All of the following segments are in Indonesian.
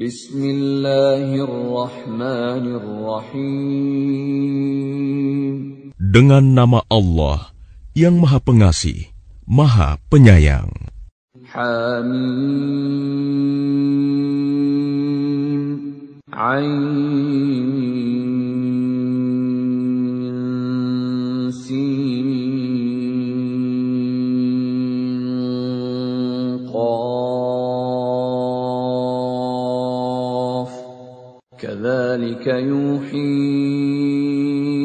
Bismillahirrahmanirrahim. Dengan nama Allah yang Maha Pengasih, Maha Penyayang. Hamim. Ain. Sin. Qaf. Kadzalika yuhi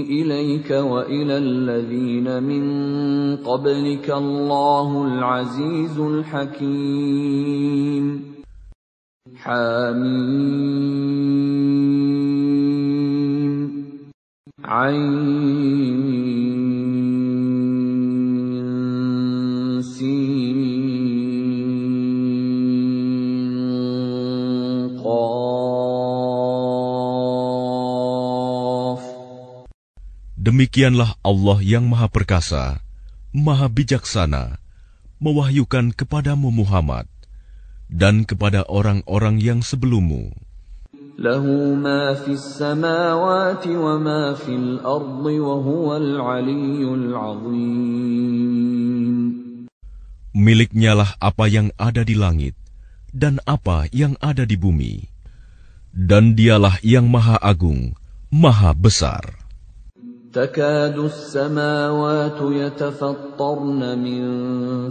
إليك وإلى الذين من قبلك الله العزيز الحكيم. حميم. عين. سين. قاف. Demikianlah Allah yang Maha Perkasa, Maha Bijaksana, mewahyukan kepadamu Muhammad dan kepada orang-orang yang sebelummu. Lahu ma fis samawati wa ma fil ardi wa huwal aliyyul azim. Miliknyalah apa yang ada di langit dan apa yang ada di bumi, dan dialah yang Maha Agung, Maha Besar. تكاد السماوات يتفطرن من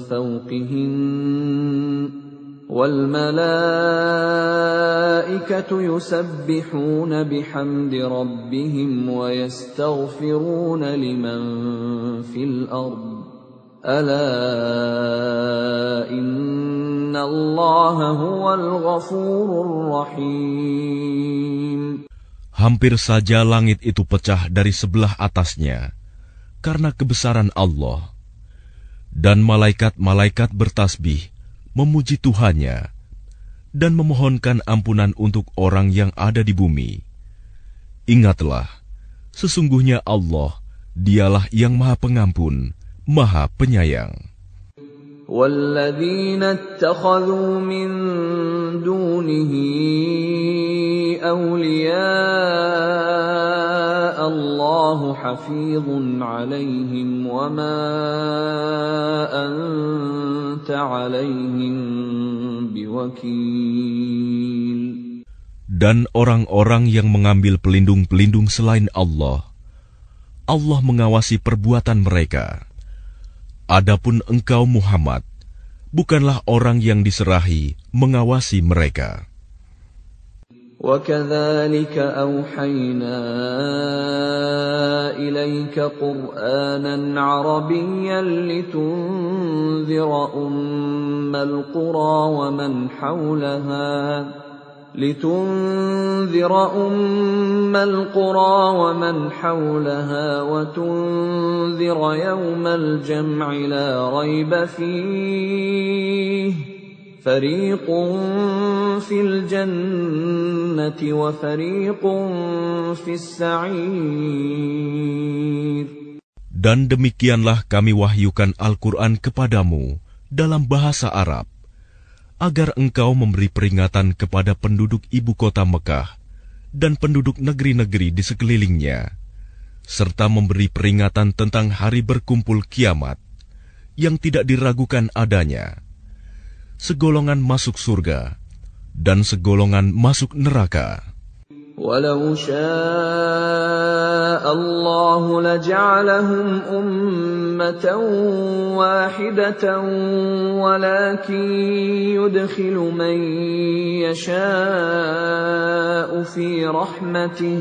فوقهن والملائكة يسبحون بحمد ربهم ويستغفرون لمن في الأرض ألا إن الله هو الغفور الرحيم. Hampir saja langit itu pecah dari sebelah atasnya karena kebesaran Allah, dan malaikat-malaikat bertasbih memuji Tuhannya dan memohonkan ampunan untuk orang yang ada di bumi. Ingatlah, sesungguhnya Allah, dialah yang Maha Pengampun, Maha Penyayang. وَالَّذِينَ اتَّخَذُوا مِن دُونِهِ أَوْلِيَاءَ اللَّهُ حَفِيظٌ عَلَيْهِمْ وَمَا أَنْتَ عَلَيْهِمْ بِوَكِيلٍ. Dan orang-orang yang mengambil pelindung-pelindung selain Allah, Allah mengawasi perbuatan mereka. Adapun engkau Muhammad, bukanlah orang yang diserahi mengawasi mereka. وَكَذَلِكَ أَوْحَيْنَا إِلَيْكَ قُرْآنًا عَرَبِيًّا لِتُنذِرَ أُمَّ الْقُرَى وَمَنْ حَوْلَهَا وَتُنذِرَ يَوْمَ الْجَمْعِ لَا رَيْبَ فِيهِ فَرِيقٌ فِي الْجَنَّةِ وَفَرِيقٌ فِي السَّعِيرِ. Dan demikianlah kami wahyukan Al-Quran kepadamu dalam bahasa Arab, agar engkau memberi peringatan kepada penduduk ibu kota Mekah dan penduduk negeri-negeri di sekelilingnya, serta memberi peringatan tentang hari berkumpul kiamat yang tidak diragukan adanya. Segolongan masuk surga dan segolongan masuk neraka. وَلَوْ شَاءَ اللَّهُ لَجَعَلَهُمْ أُمَّةً وَاحِدَةً وَلَكِنْ يُدْخِلُ مَنْ يَشَاءُ فِي رَحْمَتِهِ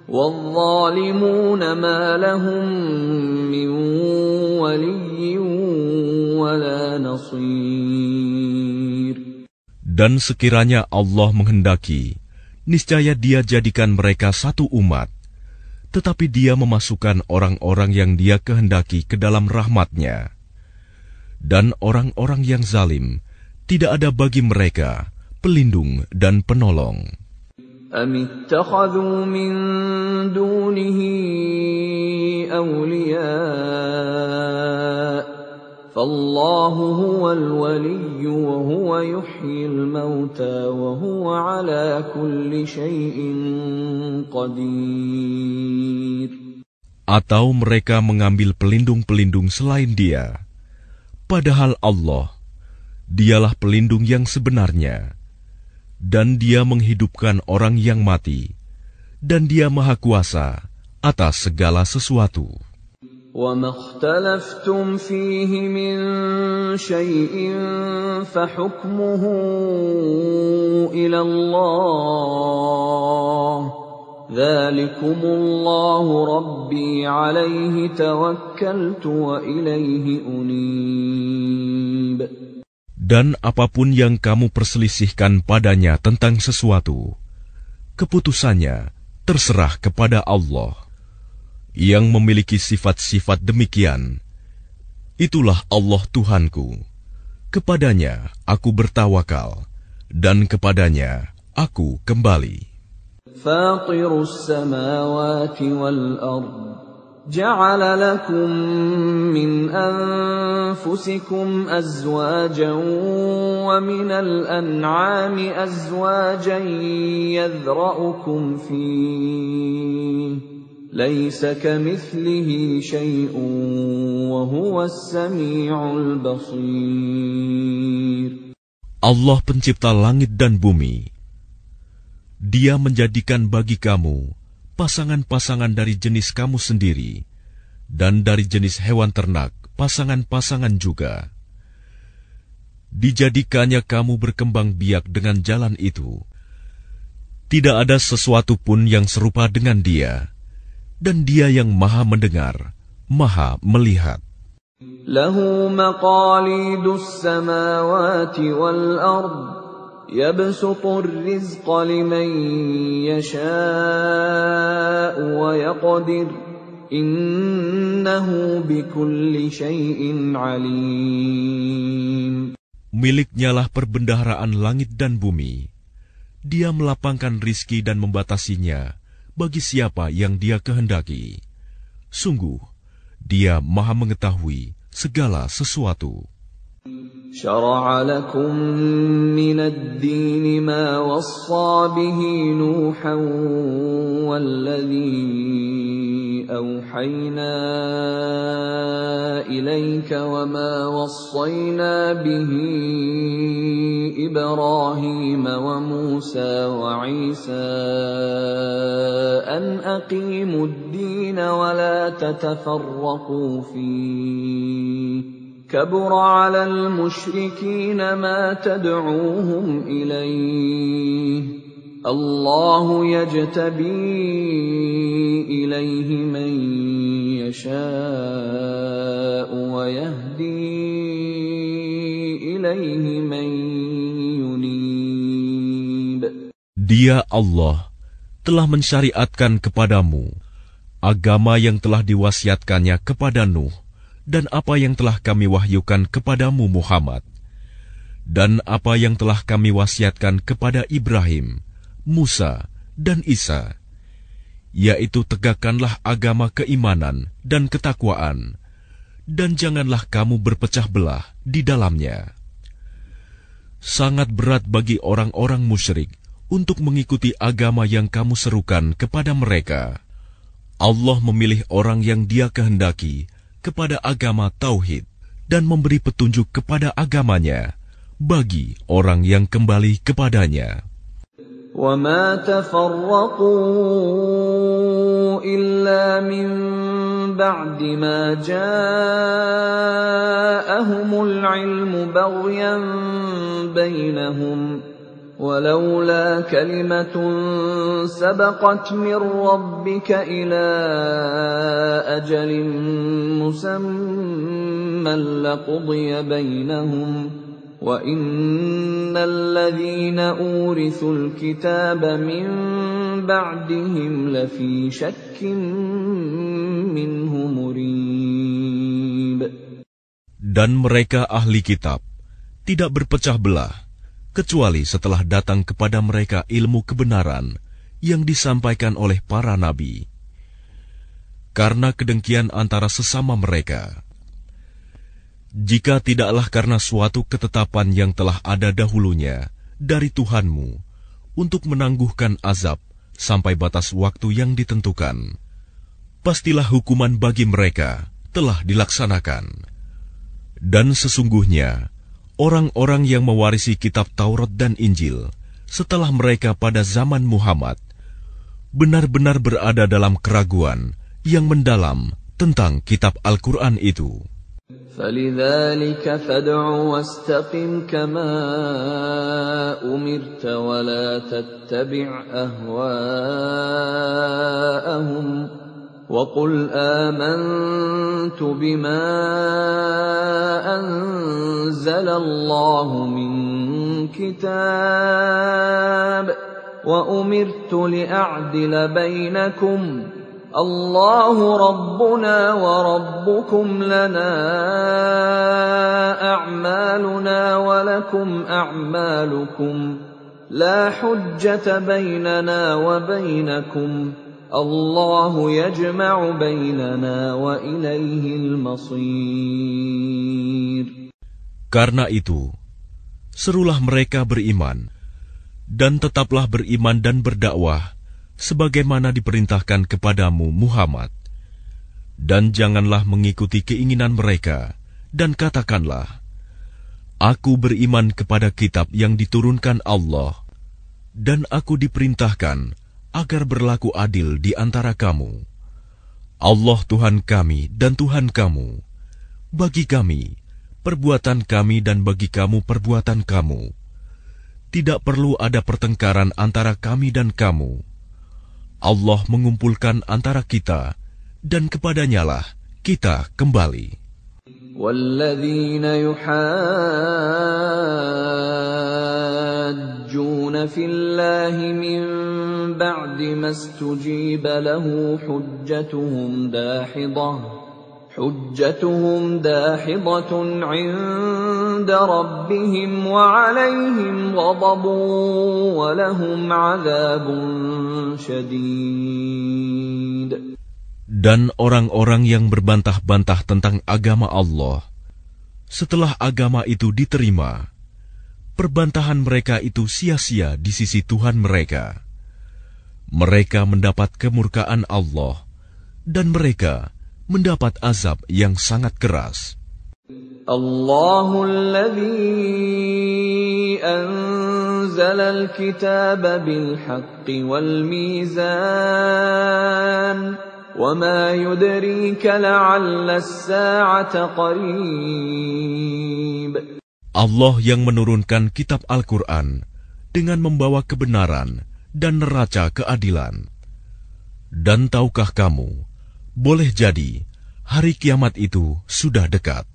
وَالظَّالِمُونَ مَا لَهُمْ مِنْ وَلِيٍّ وَلَا نَصِيرٍ. Dan sekiranya Allah menghendaki, niscaya Dia jadikan mereka satu umat, tetapi Dia memasukkan orang-orang yang Dia kehendaki ke dalam rahmat-Nya. Dan orang-orang yang zalim, tidak ada bagi mereka pelindung dan penolong. أَمِ اتَّخَذُوا مِن دُونِهِ أَوْلِيَاءَ فَاللَّهُ هُوَ الْوَلِيُّ وَهُوَ يُحْيِي الْمَوْتَى وَهُوَ على كل شيء قدير. Atau mereka mengambil pelindung-pelindung selain Dia, padahal Allah, Dialah pelindung yang sebenarnya, dan Dia menghidupkan orang yang mati, dan Dia Maha Kuasa atas segala sesuatu. وَمَا اخْتَلَفْتُمْ فِيهِ مِنْ شَيْءٍ فَحُكْمُهُ إِلَى اللَّهِ ذَلِكُمُ اللَّهُ رَبِّي عَلَيْهِ تَوَكَّلْتُ وَإِلَيْهِ أُنِيبُ. Dan apapun yang kamu perselisihkan padanya tentang sesuatu, keputusannya terserah kepada Allah yang memiliki sifat-sifat demikian. Itulah Allah Tuhanku. Kepadanya aku bertawakal, dan kepadanya aku kembali. Fatirus samawati wal ard, ja'ala lakum min anfusikum azwajan wa minal an'ami azwajan yadhra'ukum fihi. Laisa kamithlihi syai'un wa huwas sami'ul basir. Allah pencipta langit dan bumi. Dia menjadikan bagi kamu pasangan-pasangan dari jenis kamu sendiri, dan dari jenis hewan ternak pasangan-pasangan juga. Dijadikannya kamu berkembang biak dengan jalan itu. Tidak ada sesuatu pun yang serupa dengan Dia, dan Dia yang Maha mendengar, Maha melihat. Lahu maqalidus samawati wal ard, yabsutur rizqa liman yasha'u wa yaqdir, innahu bikulli syai'in alim. Miliknyalah perbendaharaan langit dan bumi. Dia melapangkan rizki dan membatasinya bagi siapa yang Dia kehendaki. Sungguh, Dia Maha mengetahui segala sesuatu. Syara'a lakum minad dini ma wassa bihi Nuhan walladhi awhayna ilayka wa ma wassayna bihi Ibrahim wa Musa wa Isa an aqimud din wa la tatafarraqu fihi. كبر على المشركين ما تدعوهم إليه الله يجتبي إليه من يشاء ويهدي إليه من ينيب. Dia Allah telah mensyariatkan kepadamu agama yang telah diwasiatkannya kepada Nuh, dan apa yang telah kami wahyukan kepadamu Muhammad, dan apa yang telah kami wasiatkan kepada Ibrahim, Musa, dan Isa, yaitu tegakkanlah agama keimanan dan ketakwaan, dan janganlah kamu berpecah belah di dalamnya. Sangat berat bagi orang-orang musyrik untuk mengikuti agama yang kamu serukan kepada mereka. Allah memilih orang yang Dia kehendaki kepada agama tauhid dan memberi petunjuk kepada agamanya bagi orang yang kembali kepadanya. وَمَا تَفَرَّقُوا إِلَّا مِن بَعْدِ مَا جَاءَهُمُ الْعِلْمُ بَغْيًا بَيْنَهُمْ وَلَوْلَا كَلِمَةٌ سَبَقَتْ مِنْ رَبِّكَ إِلَى أَجَلٍ مُّسَمًّى لَّقُضِيَ بَيْنَهُمْ وَإِنَّ الَّذِينَ أُورِثُوا الْكِتَابَ مِنْ بَعْدِهِمْ لَفِي شَكٍّ مِّنْهُ مُرِيبٍ. Dan mereka ahli kitab tidak berpecah belah kecuali setelah datang kepada mereka ilmu kebenaran yang disampaikan oleh para nabi. Karena kedengkian antara sesama mereka. Jika tidaklah karena suatu ketetapan yang telah ada dahulunya dari Tuhanmu untuk menangguhkan azab sampai batas waktu yang ditentukan. Pastilah hukuman bagi mereka telah dilaksanakan. Dan sesungguhnya, orang-orang yang mewarisi kitab Taurat dan Injil setelah mereka pada zaman Muhammad benar-benar berada dalam keraguan yang mendalam tentang kitab Al-Quran itu. فَلِذَلِكَ فَادْعُ وَاسْتَقِمْ كَمَا أُمِرْتَ وَلَا تَتَّبِعْ أَهْوَاءَهُمْ وَقُلْ آمَنْتُ بِمَا أَنزَلَ اللَّهُ مِنْ كِتَابٍ وَأُمِرْتُ لِأَعْدِلَ بَيْنَكُمْ اللَّهُ رَبُّنَا وَرَبُّكُمْ لَنَا أَعْمَالُنَا وَلَكُمْ أَعْمَالُكُمْ لَا حُجَّةَ بَيْنَنَا وَبَيْنَكُمْ اللَّهُ يَجْمَعُ بَيْنَنَا وَإِلَيْهِ الْمَصِيرُ. Karena itu, serulah mereka beriman, dan tetaplah beriman dan berdakwah sebagaimana diperintahkan kepadamu Muhammad. Dan janganlah mengikuti keinginan mereka, dan katakanlah, Aku beriman kepada kitab yang diturunkan Allah, dan aku diperintahkan agar berlaku adil di antara kamu. Allah Tuhan kami dan Tuhan kamu. Bagi kami, perbuatan kami dan bagi kamu perbuatan kamu. Tidak perlu ada pertengkaran antara kami dan kamu. Allah mengumpulkan antara kita, dan kepadanyalah kita kembali. وَالَّذِينَ يُحَاجُّونَ فِي اللَّهِ مِن بَعْدِ مَا اسْتُجِيبَ لَهُ حُجَّتُهُمْ دَاحِضَةٌ عِندَ رَبِّهِمْ وَعَلَيْهِمْ غَضَبٌ وَلَهُمْ عَذَابٌ شَدِيدٌ. Dan orang-orang yang berbantah-bantah tentang agama Allah, setelah agama itu diterima, perbantahan mereka itu sia-sia di sisi Tuhan mereka. Mereka mendapat kemurkaan Allah, dan mereka mendapat azab yang sangat keras. Allahul ladzi anzalal kitaba bil haqqi wal mizan وَمَا يُدْرِيكَ لَعَلَّ السَّاعَةَ قَرِيبٌ. Allah yang menurunkan kitab Al-Quran dengan membawa kebenaran dan neraca keadilan. Dan tahukah kamu, boleh jadi hari kiamat itu sudah dekat.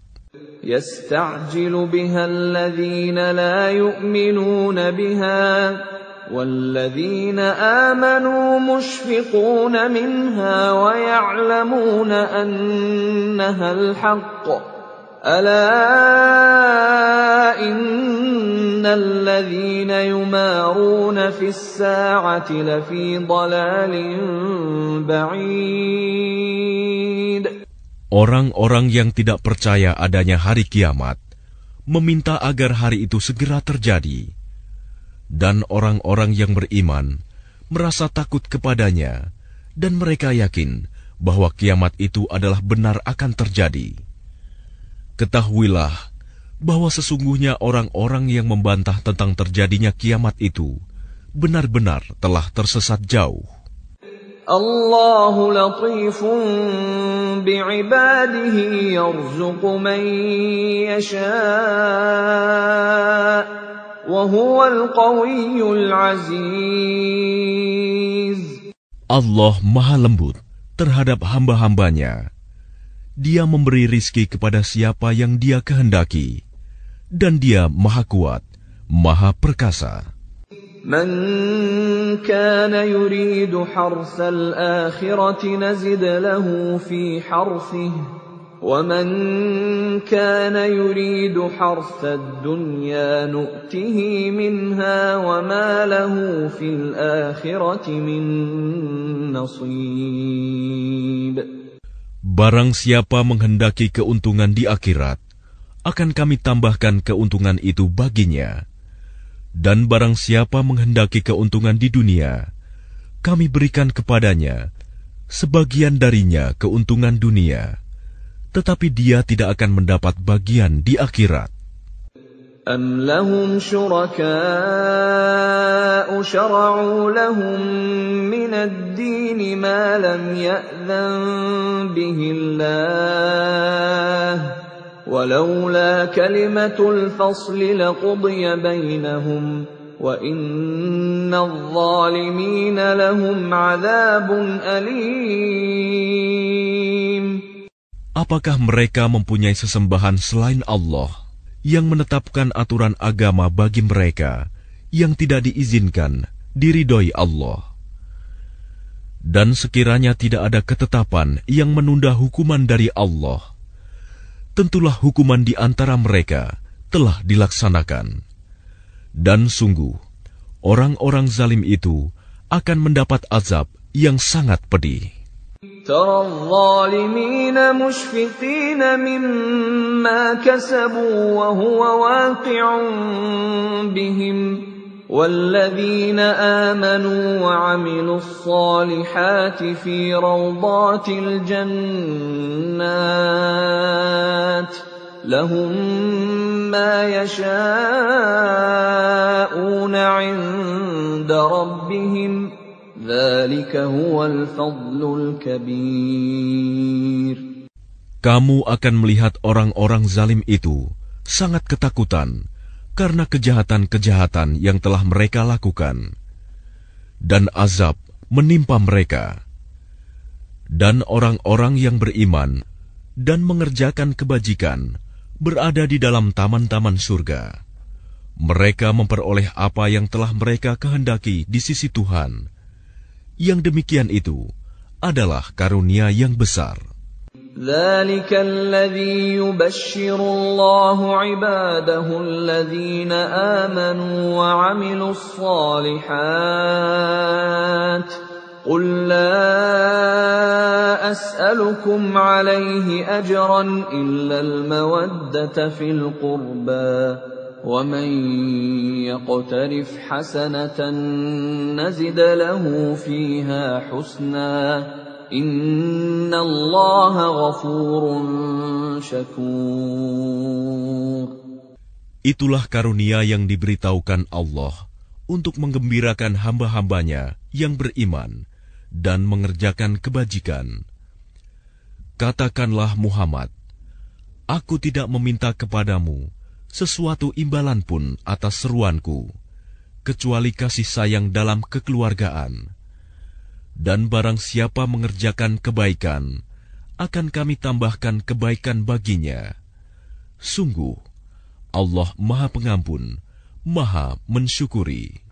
يَسْتَعْجِلُ بِهَا الَّذِينَ لَا يُؤْمِنُونَ بِهَا وَالَّذِينَ آمَنُوا مُشْفِقُونَ مِنْهَا وَيَعْلَمُونَ أَنَّهَا الْحَقُّ أَلَا إِنَّ الَّذِينَ يُمَارُونَ فِي السَّاعَةِ لَفِي ضَلَالٍ بَعِيدٍ. Orang-orang yang tidak percaya adanya hari kiamat meminta agar hari itu segera terjadi. Dan orang-orang yang beriman merasa takut kepadanya, dan mereka yakin bahwa kiamat itu adalah benar akan terjadi. Ketahuilah bahwa sesungguhnya orang-orang yang membantah tentang terjadinya kiamat itu benar-benar telah tersesat jauh. Allahu latifun bi'ibadihi yarzuqu man yasha' Wahuwal qawiyyul aziz. Allah maha lembut terhadap hamba-hambanya. Dia memberi rizki kepada siapa yang Dia kehendaki, dan Dia maha kuat, maha perkasa. Man kana yuridu harsal akhirati nazid lahu fi harsihi وَمَنْ كَانَ يُرِيدُ حَرْثَ الدُّنْيَا نُؤْتِهِ مِنْهَا وَمَا لَهُ فِي الْآخِرَةِ مِنْ نَصِيبٍ. Barang siapa menghendaki keuntungan di akhirat, akan kami tambahkan keuntungan itu baginya. Dan barang siapa menghendaki keuntungan di dunia, kami berikan kepadanya sebagian darinya keuntungan dunia, tetapi dia tidak akan mendapat bagian di akhirat. أَمْ لَهُمْ شُرَكَاءُ شَرَعُوا لَهُم مِّنَ الدِّينِ مَا لَمْ يَأْذَن بِهِ اللَّهُ وَلَوْلَا كَلِمَةُ الْفَصْلِ لَقُضِيَ بَيْنَهُمْ وَإِنَّ الظَّالِمِينَ لَهُمْ عَذَابٌ أَلِيمٌ. Apakah mereka mempunyai sesembahan selain Allah yang menetapkan aturan agama bagi mereka yang tidak diizinkan diridhoi Allah? Dan sekiranya tidak ada ketetapan yang menunda hukuman dari Allah, tentulah hukuman di antara mereka telah dilaksanakan. Dan sungguh, orang-orang zalim itu akan mendapat azab yang sangat pedih. ترى الظالمين مشفقين مما كسبوا وهو واقع بهم والذين آمنوا وعملوا الصالحات في روضات الجنات لهم ما يشاءون عند ربهم ذلك هو الفضل الكبير. Kamu akan melihat orang-orang zalim itu sangat ketakutan karena kejahatan-kejahatan yang telah mereka lakukan, dan azab menimpa mereka. Dan orang-orang yang beriman dan mengerjakan kebajikan berada di dalam taman-taman surga. Mereka memperoleh apa yang telah mereka kehendaki di sisi Tuhan. Yang demikian itu adalah karunia yang besar. ذَلِكَ الَّذِي يُبَشِّرُ اللَّهُ عِبَادَهُ الَّذِينَ آمَنُوا وَعَمِلُوا الصَّالِحَاتِ قُل لَّا أَسْأَلُكُمْ عَلَيْهِ أَجْرًا إِلَّا الْمَوَدَّةَ فِي الْقُرْبَى وَمَن يَقْتَرِفْ حَسَنَةً نَّزِدْ لَهُ فِيهَا حُسْنًا إِنَّ اللَّهَ غَفُورٌ شَكُورٌ. Itulah karunia yang diberitahukan Allah untuk menggembirakan hamba-hambanya yang beriman dan mengerjakan kebajikan. Katakanlah Muhammad, aku tidak meminta kepadamu sesuatu imbalan pun atas seruanku, kecuali kasih sayang dalam kekeluargaan. Dan barang siapa mengerjakan kebaikan, akan kami tambahkan kebaikan baginya. Sungguh, Allah Maha Pengampun, Maha Mensyukuri.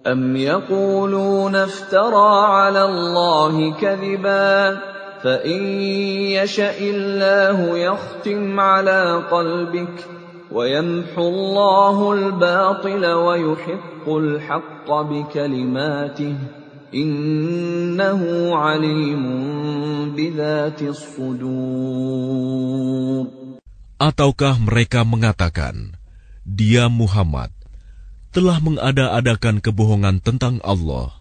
أَمْ يَقُولُونَ افْتَرَىٰ عَلَى اللَّهِ كَذِبًا فَإِن يَشَإِ اللَّهُ يَخْتِمْ عَلَىٰ قَلْبِكَ وَيَمْحُ اللَّهُ الْبَاطِلَ وَيُحِقُّ الْحَقَّ بِكَلِمَاتِهِ إِنَّهُ عَلِيمٌ بِذَاتِ الصُّدُورِ. Ataukah mereka mengatakan, dia Muhammad telah mengada-adakan kebohongan tentang Allah.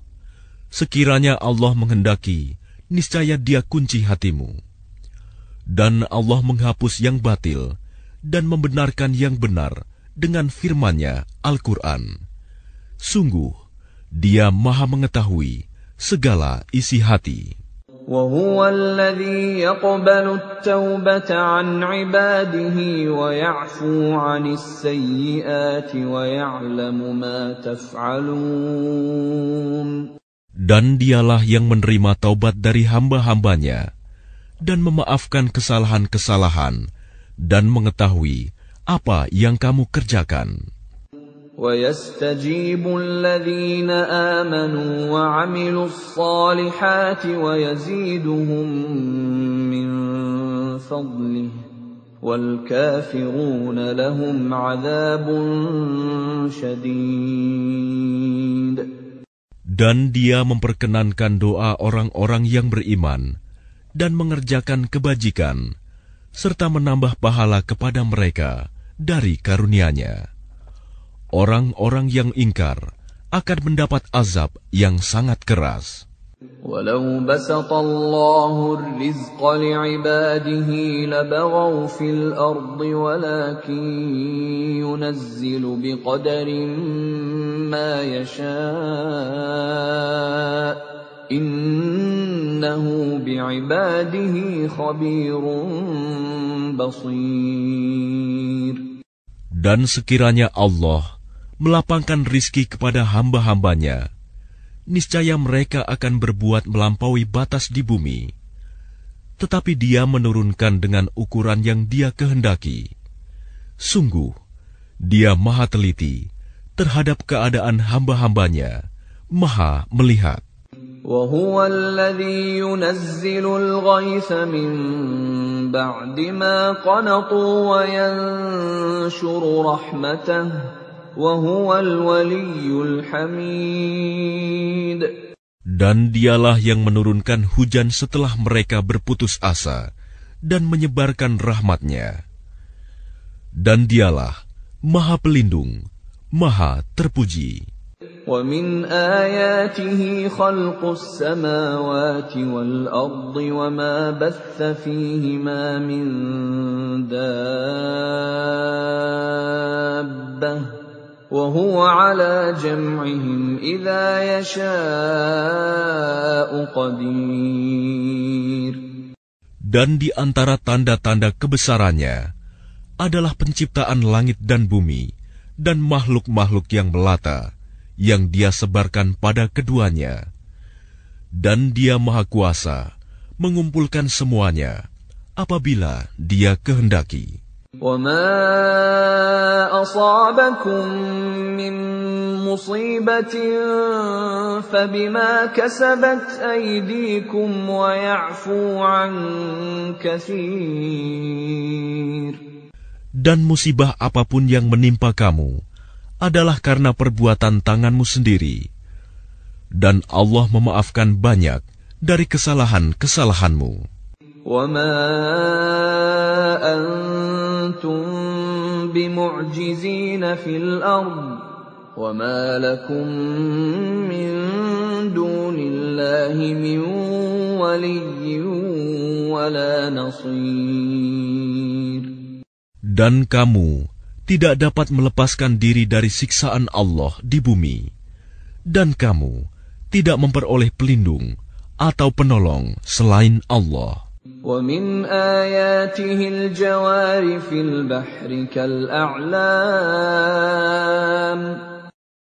Sekiranya Allah menghendaki, niscaya dia kunci hatimu. Dan Allah menghapus yang batil dan membenarkan yang benar dengan firman-Nya Al-Quran. Sungguh, Dia Maha mengetahui segala isi hati. وَهُوَ الَّذِي يَقْبَلُ التَّوْبَةَ عَنْ عِبَادِهِ وَيَعْفُو عَنِ السَّيِّئَاتِ وَيَعْلَمُ مَا تَفْعَلُونَ. Dan Dialah yang menerima taubat dari hamba-hambanya dan memaafkan kesalahan-kesalahan dan mengetahui apa yang kamu kerjakan. وَيَسْتَجِيبُ الَّذِينَ آمَنُوا وَعَمِلُوا الصَّالِحَاتِ وَيَزِيدُهُم مِّن فَضْلِهِ وَالْكَافِرُونَ لَهُمْ عَذَابٌ شَدِيدٌ. Dan Dia memperkenankan doa orang-orang yang beriman dan mengerjakan kebajikan, serta menambah pahala kepada mereka dari karunia-Nya. orang-orang yang ingkar akan mendapat azab yang sangat keras. وَلَوْ بَسَطَ اللَّهُ الرِّزْقَ لِعِبَادِهِ لَبَغَوْا فِي الْأَرْضِ وَلَكِنْ يُنَزِّلُ بِقَدَرٍ مَا يَشَاءُ إِنَّهُ بِعِبَادِهِ خَبِيرٌ بَصِيرٌ. Dan sekiranya Allah melapangkan rizki kepada hamba-hambanya, niscaya mereka akan berbuat melampaui batas di bumi. Tetapi Dia menurunkan dengan ukuran yang Dia kehendaki. Sungguh, Dia Maha teliti terhadap keadaan hamba-hambanya, Maha melihat. وَهُوَ الَّذِي يُنَزِّلُ الْغَيْثَ مِن بَعْدِ مَا قَنَطُوا وَيَنشُرُ رَحْمَتَهُ وَهُوَ الْوَلِيُّ الْحَمِيدُ. Dan Dialah yang menurunkan hujan setelah mereka berputus asa dan menyebarkan rahmat-Nya. Dan Dialah Maha Pelindung, Maha Terpuji. وَمِنْ آيَاتِهِ خَلْقُ السَّمَاوَاتِ وَالْأَرْضِ وَمَا بَثَّ فِيهِمَا مِنْ دَابَّةٍ وَهُوَ عَلَى جَمْعِهِمْ إِذَا يَشَاءُ قَدِيرٌ. Dan di antara tanda-tanda kebesarannya adalah penciptaan langit dan bumi dan makhluk-makhluk yang melata yang Dia sebarkan pada keduanya. Dan Dia Maha Kuasa mengumpulkan semuanya apabila Dia kehendaki. وَمَا أَصَابَكُم مِّن مُّصِيبَةٍ فَبِمَا كَسَبَتْ أَيْدِيكُمْ وَيَعْفُو عَن كَثِيرٍ. Dan musibah apapun yang menimpa kamu adalah karena perbuatan tanganmu sendiri. Dan Allah memaafkan banyak dari kesalahan-kesalahanmu. وَمَا أَنْتُمْ بِمُعْجِزِينَ فِي الْأَرْضِ وَمَا لَكُمْ مِنْ دُونِ اللَّهِ مِنْ وَلِيٍّ وَلَا نَصِيرٍ. Dan kamu tidak dapat melepaskan diri dari siksaan Allah di bumi, dan kamu tidak memperoleh pelindung atau penolong selain Allah. وَمِنْ آيَاتِهِ الْجَوَارِ فِي الْبَحْرِ كَالْأَعْلَامِ.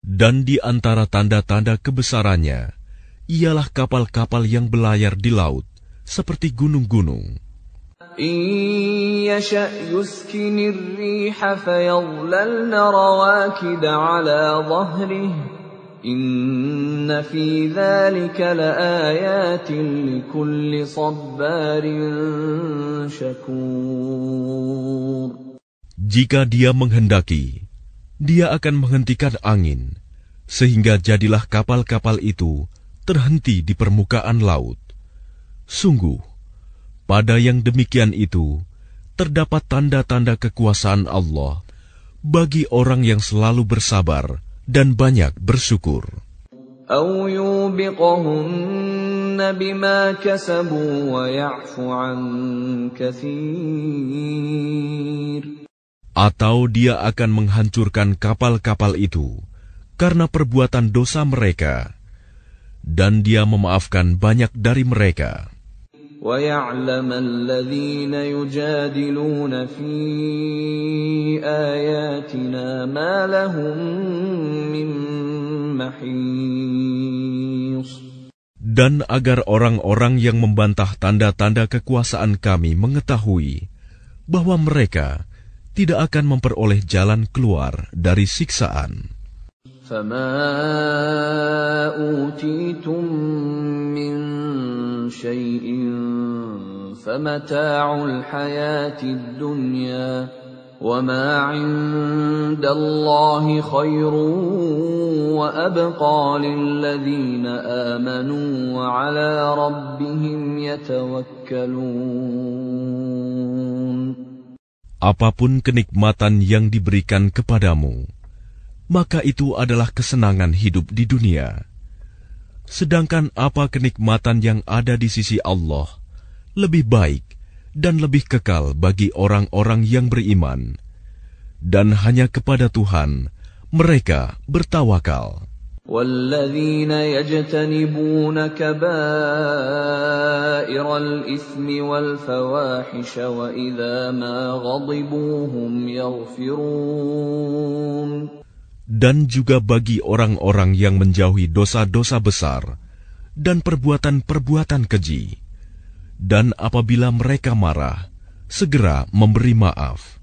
Dan di antara tanda-tanda kebesarannya ialah kapal-kapal yang belayar di laut seperti gunung-gunung. إِن يَشَأْ يُسْكِنِ الرِّيحَ فَيَظْلَلْنَ رَوَاكِدَ عَلَى ظَهْرِهِ إِنَّ فِي ذَلِكَ لَآيَاتٍ لِكُلِّ صَبَّارٍ شَكُورٍ. Jika Dia menghendaki, Dia akan menghentikan angin, sehingga jadilah kapal-kapal itu terhenti di permukaan laut. Sungguh, pada yang demikian itu, terdapat tanda-tanda kekuasaan Allah bagi orang yang selalu bersabar dan banyak bersyukur. أَوْ يُوبِقَهُنَّ بِمَا كَسَبُوا وَيَعْفُ عَنْ كَثِيرٍ. Atau Dia akan menghancurkan kapal-kapal itu karena perbuatan dosa mereka, dan Dia memaafkan banyak dari mereka. وَيَعْلَمَ الَّذِينَ يُجَادِلُونَ فِي آيَاتِنَا مَا لَهُم مِّن مَّحِيصٍ. Dan agar orang-orang yang membantah tanda-tanda kekuasaan Kami mengetahui bahwa mereka tidak akan memperoleh jalan keluar dari siksaan. فَمَا أُوتِيتُم مِّن شَيْءٍ فَمَتَاعُ الْحَيَاةِ الدُّنْيَا وَمَا عِندَ اللَّهِ خَيْرٌ وَأَبْقَىٰ لِلَّذِينَ آمَنُوا وَعَلَىٰ رَبِّهِمْ يَتَوَكَّلُونَ. Apapun kenikmatan yang diberikan kepadamu, maka itu adalah kesenangan hidup di dunia. Sedangkan apa kenikmatan yang ada di sisi Allah lebih baik dan lebih kekal bagi orang-orang yang beriman, dan hanya kepada Tuhan mereka bertawakal. وَالَّذِينَ يَجْتَنِبُونَ كَبَائِرَ الْإِثْمِ وَالْفَوَاحِشَ وَإِذَا مَا غَضِبُوا هُمْ يَغْفِرُونَ. Dan juga bagi orang-orang yang menjauhi dosa-dosa besar dan perbuatan-perbuatan keji, dan apabila mereka marah, segera memberi maaf.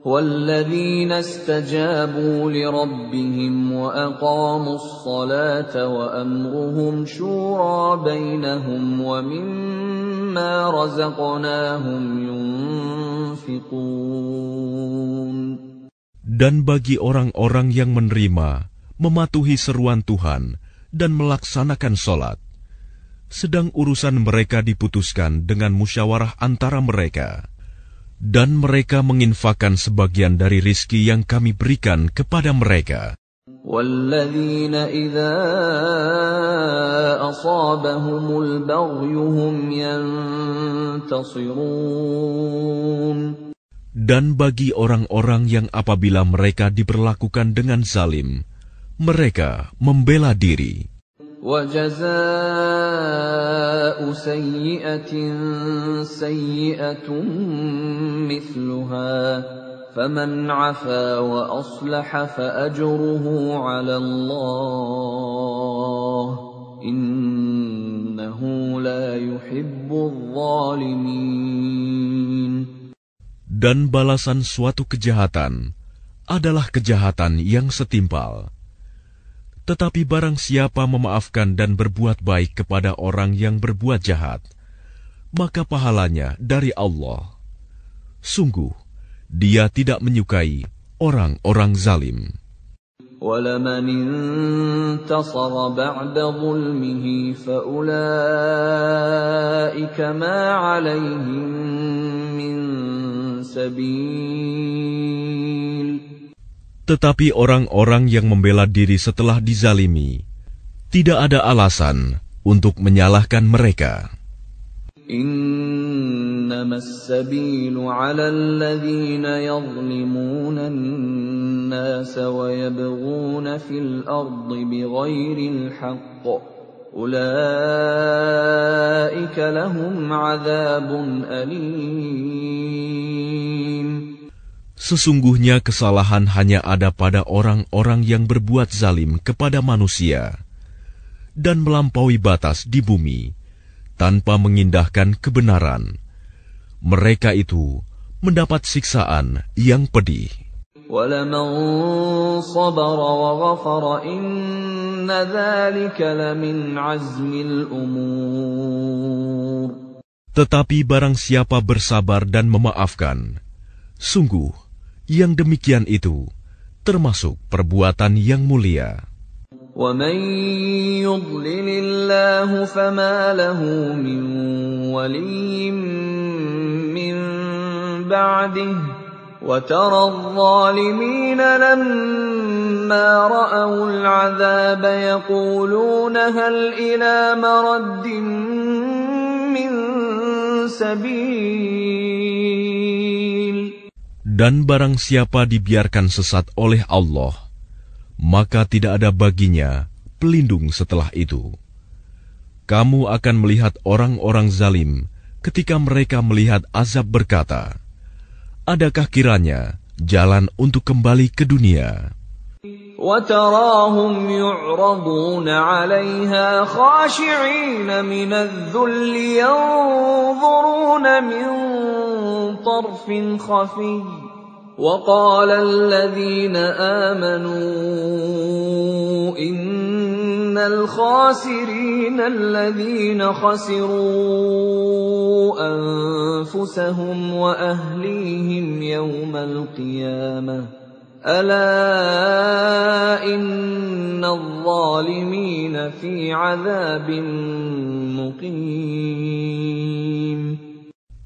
وَالَّذِينَ اسْتَجَابُوا لِرَبِّهِمْ وَأَقَامُوا الصَّلَاةَ وَأَمْرُهُمْ شُورَى بَيْنَهُمْ وَمِمَّا رَزَقْنَاهُمْ يُنْفِقُونَ. Dan bagi orang-orang yang menerima, mematuhi seruan Tuhan, dan melaksanakan sholat, sedang urusan mereka diputuskan dengan musyawarah antara mereka, dan mereka menginfakkan sebagian dari rizki yang kami berikan kepada mereka. وَالَّذِينَ إِذَا أَصَابَهُمُ الْبَغْيُ هُمْ يَنْتَصِرُونَ. Dan bagi orang-orang yang apabila mereka diperlakukan dengan zalim, mereka membela diri. وَجَزَاءُ سَيِّئَةٍ سَيِّئَةٌ مِثْلُهَا فَمَنْ عَفَا وَأَصْلَحَ فَأَجْرُهُ عَلَى اللَّهِ إِنَّهُ لَا يُحِبُّ الظَّالِمِينَ. Dan balasan suatu kejahatan adalah kejahatan yang setimpal. Tetapi barang siapa memaafkan dan berbuat baik kepada orang yang berbuat jahat, maka pahalanya dari Allah. Sungguh, Dia tidak menyukai orang-orang zalim. وَلَمَنِ انتَصَرَ بَعْدَ ظُلْمِهِ فَأُولَئِكَ مَا عَلَيْهِمْ مِنْ سَبِيلٍ. Tetapi orang-orang yang membela diri setelah dizalimi, tidak ada alasan untuk menyalahkan mereka. إِنَّمَا السَّبِيلُ عَلَى الَّذِينَ يَظْلِمُونَ النَّاسَ وَيَبْغُونَ فِي الْأَرْضِ بِغَيْرِ الْحَقِّ أُولَئِكَ لَهُمْ عَذَابٌ أَلِيمٌ. Sesungguhnya kesalahan hanya ada pada orang-orang yang berbuat zalim kepada manusia dan melampaui batas di bumi tanpa mengindahkan kebenaran. Mereka itu mendapat siksaan yang pedih. وَلَمَنْ صَبَرَ وَغَفَرَ إِنَّ ذَلِكَ لَمِنْ عَزْمِ الْأُمُورِ. Tetapi barang siapa bersabar dan memaafkan, sungguh yang demikian itu termasuk perbuatan yang mulia. وَمَنْ يُضْلِلِ اللَّهُ فَمَا لَهُ مِنْ وَلِيٍّ مِّنْ بَعْدِهِ وَتَرَى الظَّالِمِينَ لَمَّا رَأَوُا الْعَذَابَ يَقُولُونَ هَلْ إِلَى مَرَدٍّ مِّنْ سَبِيلٍ. Dan barang siapa dibiarkan sesat oleh Allah, maka tidak ada baginya pelindung setelah itu. Kamu akan melihat orang-orang zalim ketika mereka melihat azab berkata, adakah kiranya jalan untuk kembali ke dunia? وَتَرَاهُمْ يُعْرَضُونَ عَلَيْهَا خَاشِعِينَ مِنَ الذُّلِّ يَنظُرُونَ مِنْ طَرْفٍ خَفِيٍّ وَقَالَ الَّذِينَ آمَنُوا إِنَّ الْخَاسِرِينَ الَّذِينَ خَسِرُوا أَنفُسَهُمْ وَأَهْلِيهِمْ يَوْمَ الْقِيَامَةِ أَلَا إِنَّ الظَّالِمِينَ فِي عَذَابٍ مُقِيمٍ.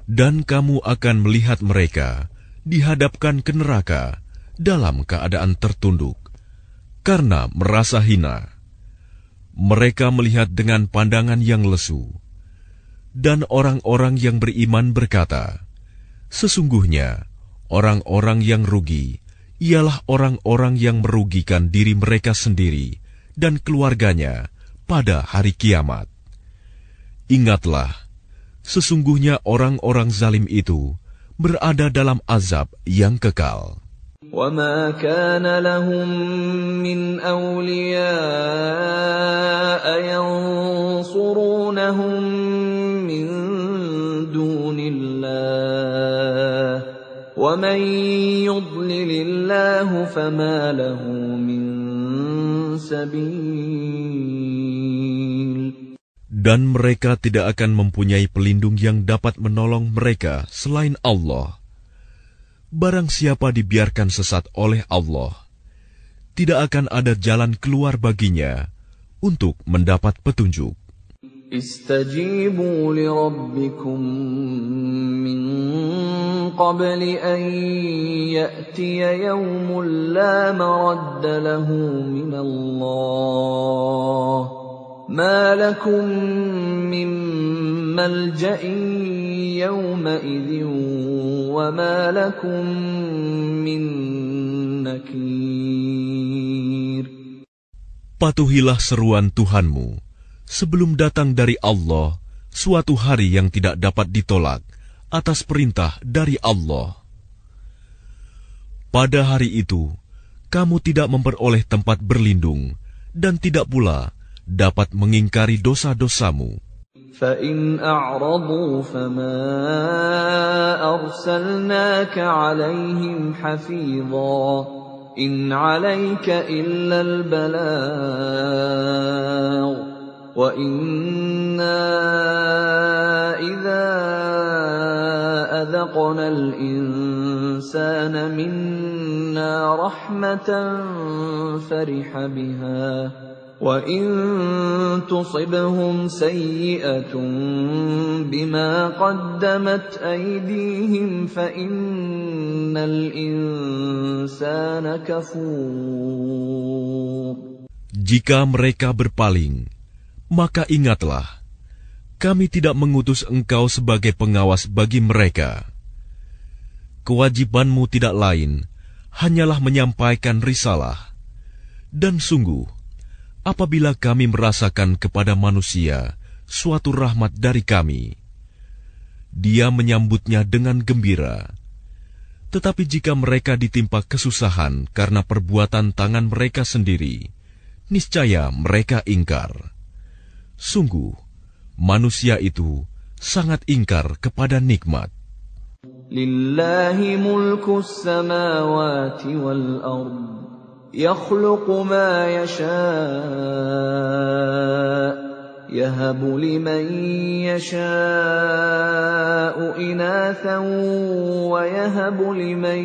Dan kamu akan melihat mereka dihadapkan ke neraka dalam keadaan tertunduk karena merasa hina. Mereka melihat dengan pandangan yang lesu. Dan orang-orang yang beriman berkata, sesungguhnya orang-orang yang rugi ialah orang-orang yang merugikan diri mereka sendiri dan keluarganya pada hari kiamat. Ingatlah, sesungguhnya orang-orang zalim itu berada dalam azab yang kekal. وَمَا كَانَ لَهُم مِّنْ أَوْلِيَاءَ يَنصُرُونَهُم مِّن دُونِ اللَّهِ وَمَن يُضْلِلِ اللَّهُ فَمَا لَهُ مِن سَبِيلٍ. Dan mereka tidak akan mempunyai pelindung yang dapat menolong mereka selain Allah. Barang siapa dibiarkan sesat oleh Allah, tidak akan ada jalan keluar baginya untuk mendapat petunjuk. Istajibu li rabbikum min qabli an ya'tiya yawmun la maradda lahu min Allah. Ma lakum min malja'in yawma'idhin wa ma lakum min nakir. Patuhilah seruan Tuhanmu sebelum datang dari Allah suatu hari yang tidak dapat ditolak atas perintah dari Allah. Pada hari itu, kamu tidak memperoleh tempat berlindung dan tidak pula dapat mengingkari dosa-dosamu. فَإِنْ أَعْرَضُوا فَمَا أَرْسَلْنَاكَ عَلَيْهِمْ حَفِيظًا إِنْ عَلَيْكَ إِلَّا الْبَلَاغُ وَإِنَّا إِذَا أَذَقْنَا الْإِنسَانَ مِنَّا رَحْمَةً فَرِحَ بِهَا وَإِن تُصِبْهُمْ سَيِّئَةٌ بِمَا قَدَّمَتْ أَيْدِيهِمْ فَإِنَّ الْإِنسَانَ كَفُورٌ. Jika mereka berpaling, maka ingatlah, kami tidak mengutus engkau sebagai pengawas bagi mereka. Kewajibanmu tidak lain, hanyalah menyampaikan risalah. Dan sungguh, apabila kami merasakan kepada manusia suatu rahmat dari kami, dia menyambutnya dengan gembira. Tetapi jika mereka ditimpa kesusahan karena perbuatan tangan mereka sendiri, niscaya mereka ingkar. Sungguh, manusia itu sangat ingkar kepada nikmat. Lillahi mulkus samawati wal ard. يخلق ما يشاء يهب لمن يشاء إناثا ويهب لمن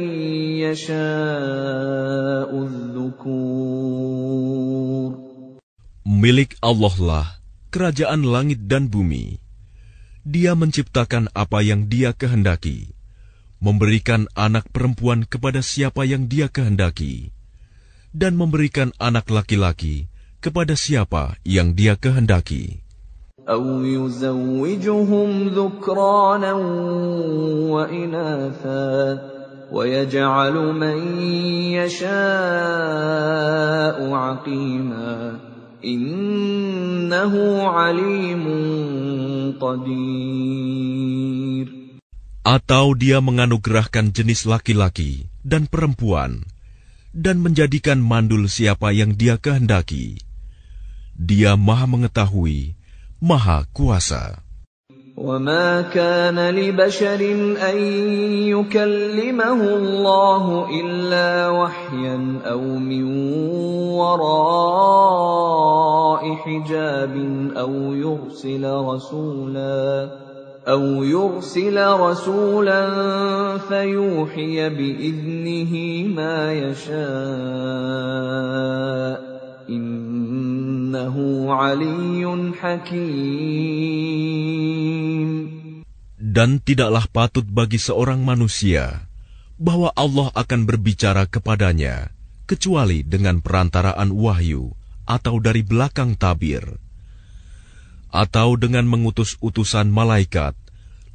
يشاء الذكور. Milik Allah lah kerajaan langit dan bumi. Dia menciptakan apa yang Dia kehendaki, memberikan anak perempuan kepada siapa yang Dia kehendaki, dan memberikan anak laki-laki kepada siapa yang Dia kehendaki. أَوْ يُزَوِّجُهُمْ ذُكْرَانًا وَإِنَاثًا وَيَجْعَلُ مَن يَشَاءُ عَقِيمًا إِنَّهُ عَلِيمٌ قَدِيرٌ. Atau Dia menganugerahkan jenis laki-laki dan perempuan, dan menjadikan mandul siapa yang Dia kehendaki. Dia Maha Mengetahui, Maha Kuasa. وَمَا كَانَ لِبَشَرٍ أَن يُكَلِّمَهُ اللَّهُ إِلَّا وَحْيًا أَوْ مِن وَرَاءِ حِجَابٍ أَوْ يُرْسِلَ رَسُولًا فَيُوحِيَ بِإِذْنِهِ مَا يَشَاءُ إِنَّهُ عَلِيٌّ حَكِيمٌ. Dan tidaklah patut bagi seorang manusia bahwa Allah akan berbicara kepadanya kecuali dengan perantaraan wahyu atau dari belakang tabir, atau dengan mengutus utusan malaikat,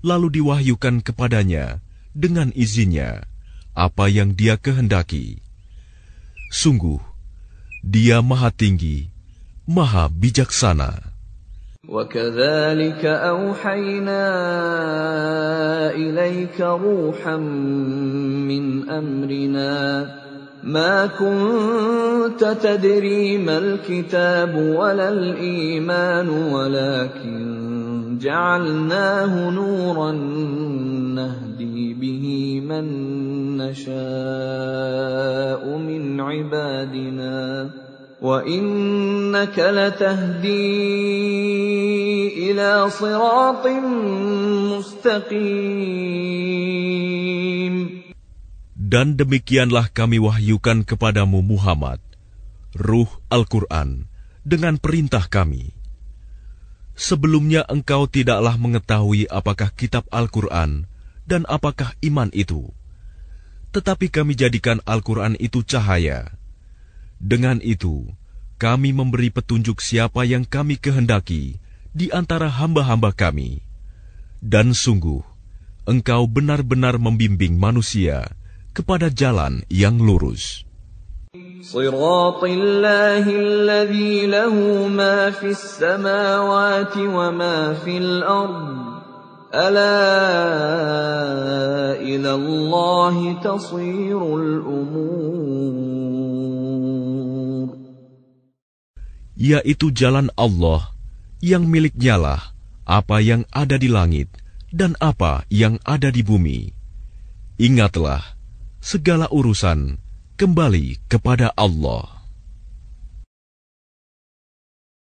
lalu diwahyukan kepadanya dengan izinnya apa yang dia kehendaki. Sungguh, dia Maha Tinggi, Maha Bijaksana. وَكَذَلِكَ أَوْحَيْنَا إِلَيْكَ رُوحًا مِّنْ أَمْرِنَا مَا كُنْتَ تَدْرِي مَا الْكِتَابُ وَلَا الْإِيمَانُ وَلَكِنْ جَعَلْنَاهُ نُورًا نَهْدِي بِهِ مَن نَّشَاءُ مِنْ عِبَادِنَا وَإِنَّكَ لَتَهْدِي إِلَى صِرَاطٍ مُسْتَقِيمٍ. Dan demikianlah kami wahyukan kepadamu Muhammad, Ruh Al-Quran, dengan perintah kami. Sebelumnya engkau tidaklah mengetahui apakah kitab Al-Quran dan apakah iman itu. Tetapi kami jadikan Al-Quran itu cahaya. Dengan itu, kami memberi petunjuk siapa yang kami kehendaki di antara hamba-hamba kami. Dan sungguh, engkau benar-benar membimbing manusia kepada jalan yang lurus. Shiraṭallahi alladzi lahu ma fis samawati wa ma fil ardh. Ala ila Allahi tasirul umur. Yaitu jalan Allah yang miliknyalah apa yang ada di langit dan apa yang ada di bumi. Ingatlah, segala urusan kembali kepada Allah.